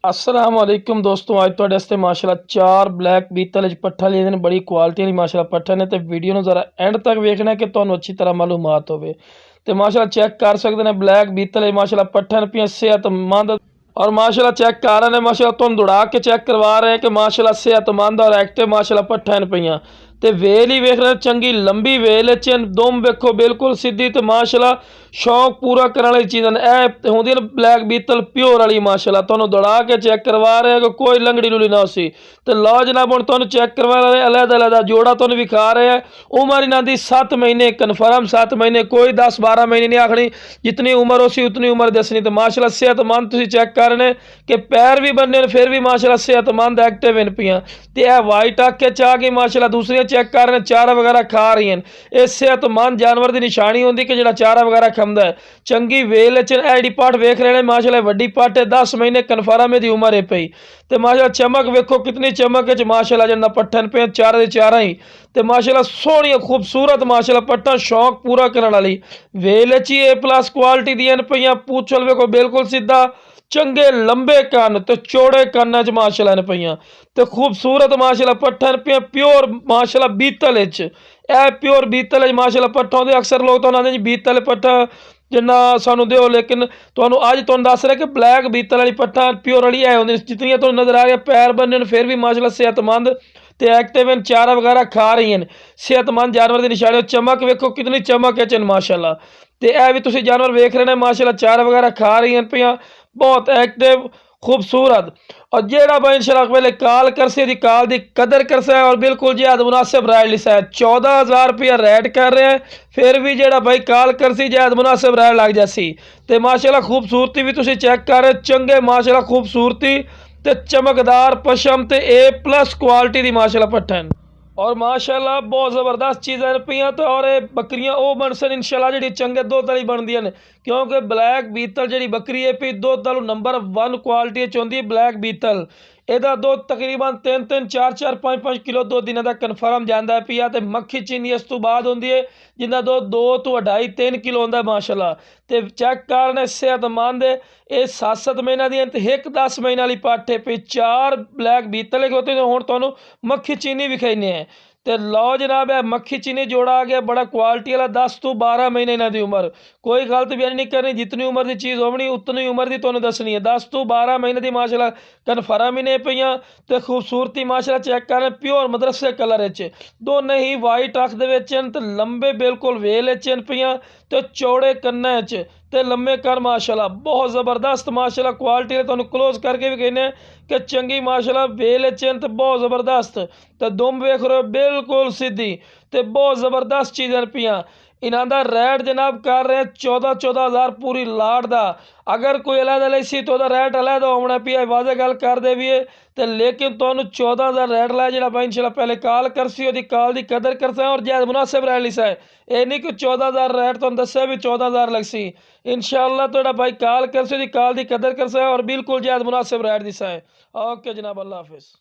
अस्सलाम वालेकुम दोस्तों, आज तुहाडे वास्ते माशाल्लाह 4 ब्लैक बीतल पट्ठा लिए ने। बड़ी क्वालिटी वाली माशाल्लाह पट्ठा ने। तो वीडियो नूं जरा एंड तक वेखना कि तुहानूं अच्छी तरह मालूमात होवे। तो माशाल्लाह चेक कर सकते हैं ब्लैक बीतल माशाल्लाह पट्ठा ने पियां सेहतमंद और माशाल्लाह चेक कर रहे हैं। माशाल्लाह तुहानूं दौड़ा के चेक करवा रहे हैं कि माशाल्लाह सेहतमंद और एक्टिव माशाल्लाह पट्ठा ने पियां। ते वेल ही वेख रहे चंगी लंबी वेल चन दुम वेखो बिल्कुल सीधी। तो माशाल्लाह शौक पूरा करने वाली चीज़ ए होंदी ब्लैक बीतल प्योर वाली माशाल्लाह तुहानूं दौड़ा के चेक करवा रहे हैं कि कोई लंगड़ी लुली ना सी। तो लो जनाब हुण तुहानूं चेक करवा रहे हैं अलग अलग जोड़ा तुहानूं विखा रहे हैं। उम्र इन्हां दी 7 महीने कन्फर्म 7 महीने, कोई 10-12 महीने नहीं आखनी। जितनी उम्र हो सी उतनी उम्र दसनी। तो माशाल्लाह सेहतमंद तुसीं चेक कर रहे कि पैर भी बने फिर भी माशाल्लाह सेहतमंद एक्टिव इन पियां। तो यह वाइट आके चाह गई माशाल्लाह। दूसरियां चेक कर रहे हैं चारा वगैरह खा रही हैं। ये सेहतमंद जानवर की निशानी होंगी कि जो चारा वगैरह खांदा है। चंगी वेल जी पट वेख रहे हैं माशाल्लाह वड्डी पट है 10 महीने कन्फर्म की उम्र है पई। तो माशाल्लाह चमक वेखो कितनी चमक है माशाल्लाह जिन्ना पट्ठन पे चारा दे चारा ही। तो माशाल्लाह सोहनी खूबसूरत माशाल्लाह पट्ठा शौक पूरा करने वाली वेल ही A+ क्वालिटी दी पईयां। पूछल वेखो बिल्कुल सीधा चंगे लंबे कन तो चौड़े कन च माशाल्लाह ने पईयां। तो खूबसूरत माशाल्लाह पट्ठन पे प्योर माशाल्लाह बीतल ए प्योर बीतल माशाल्लाह पट्ठा होंदे। अक्सर लोग तो आंदे जी बीतल पट्ठा जिन्ना सानू दो, लेकिन तुहानूं अज तुहानूं दस रहे कि ब्लैक बीतल वाली पट्ठा प्योर वाली है होंदी। जितनी तुहानूं नजर आ रही है पैर बने फिर भी माशाल्लाह सेहतमंद ते एक्टिव इन चारा वगैरह खा रही हैं। सेहतमंद जानवर की निशानी चमक वेखो कितनी चमक है चन माशाल्लाह। तो यह भी तुसीं जानवर वेख रहे हैं माशाल्लाह चारा वगैरह खा रही हैं पियां बहुत एक्टिव खूबसूरत। और जेड़ा भाई इंशाल्लाह पहले कॉल कर से दी कॉल दी कदर कर सा है और बिल्कुल जी मुनासिब राय लिसा है। 14,000 रुपया रेट कर रहे हैं फिर भी जेड़ा भाई कॉल कर सी जायद मुनासिब राय लग जासी। तो माशाल्लाह खूबसूरती भी तुसीं चेक कर रहे चंगे माशाल्लाह खूबसूरती ते चमकदार पशम ते A+ क्वालिटी दी माशाल्लाह पट्ठन और माशाल्लाह बहुत ज़बरदस्त चीज़ें पियां। तो और बकरियां वो बन सन इंशाल्लाह जी चंगे दुध वाली बनदियां ने। क्योंकि ब्लैक बीतल जी बकरी है पी दुध वालों नंबर 1 क्वालिटी होंदी है ब्लैक बीतल। ਇਹਦਾ ਦੁੱਧ तकरीबन 3-3 4-4 5-5 किलो दुੱਧ ਇਹਨਾਂ ਦਾ ਕਨਫਰਮ ਜਾਂਦਾ ਪਿਆ। ਤੇ ਮੱਖੀ ਚੀਨੀ ਇਸ ਤੋਂ ਬਾਅਦ ਹੁੰਦੀ ਹੈ ਜਿੰਦਾ ਦੁੱਧ 2 ਤੋਂ 2.5-3 किलो ਹੁੰਦਾ ਮਾਸ਼ਾਅੱਲਾ। ਤੇ ਚੈੱਕ ਕਰਨ ਸਿਹਤਮੰਦ ਇਹ 7-7 ਮਹੀਨਾ ਦੀ ਤੇ ਇੱਕ 10 ਮਹੀਨੇ ਵਾਲੀ ਪਾਠੇ ਪਈ 4 ਬਲੈਕ ਬੀਤਲ ਹੋਤੇ। ਹੁਣ ਤੁਹਾਨੂੰ ਮੱਖੀ ਚੀਨੀ ਵਿਖਾਈਨੇ ਹੈ। तो लो जनाब है मक्खी चीनी जोड़ा आ गया बड़ा क्वालिटी वाला 10 ਤੋਂ 12 महीने इन्हों की उम्र। कोई गलत बयानी नहीं करनी, जितनी उम्र की चीज़ होनी उतनी उम्र की तुहानूं दसनी है। 10 ਤੋਂ 12 महीने की माशाल्लाह कन्फर्म ही ने पईयां। तो खूबसूरती माशाल्लाह चेक कर प्योर मदरसे कलर दोनों ही वाइट अख दे तो लंबे बिल्कुल वेल पईयां तो चौड़े कन्ना ते लम्बे कर माशाल्लाह बहुत ज़बरदस्त माशाल्लाह क्वालिटी है। तुहानूं क्लोज करके भी कहने कि चंगी माशाल्लाह वेल तो बहुत ज़बरदस्त। तो दुम वेख रहे हो बिल्कुल सीधी तो बहुत ज़बरदस्त चीज़ें पियां। इन्हां दा रेट जनाब कर रहे हैं 14,000 पूरी लाट दा। अगर कोई अलग अलग सी तो रेट अलग होना पिया वाजे गल कर दे भी है। तो लेकिन तुहानूं 14,000 रेट लाया जो भाई इंशाल्लाह पहले कॉल कर सी ओदी कॉल की कदर करसा और जायद मुनासिब रह लिसा है। ये नहीं कि 14,000 रेट तुहानूं दस्सिया भी 14,000 लग सी। इंशाल्लाह तो भाई कॉल कर सी ओदी कॉल की कदर करसा और बिल्कुल जायद मुनासिब रेट दिसा है। ओके जनाब अल्लाह हाफिज़।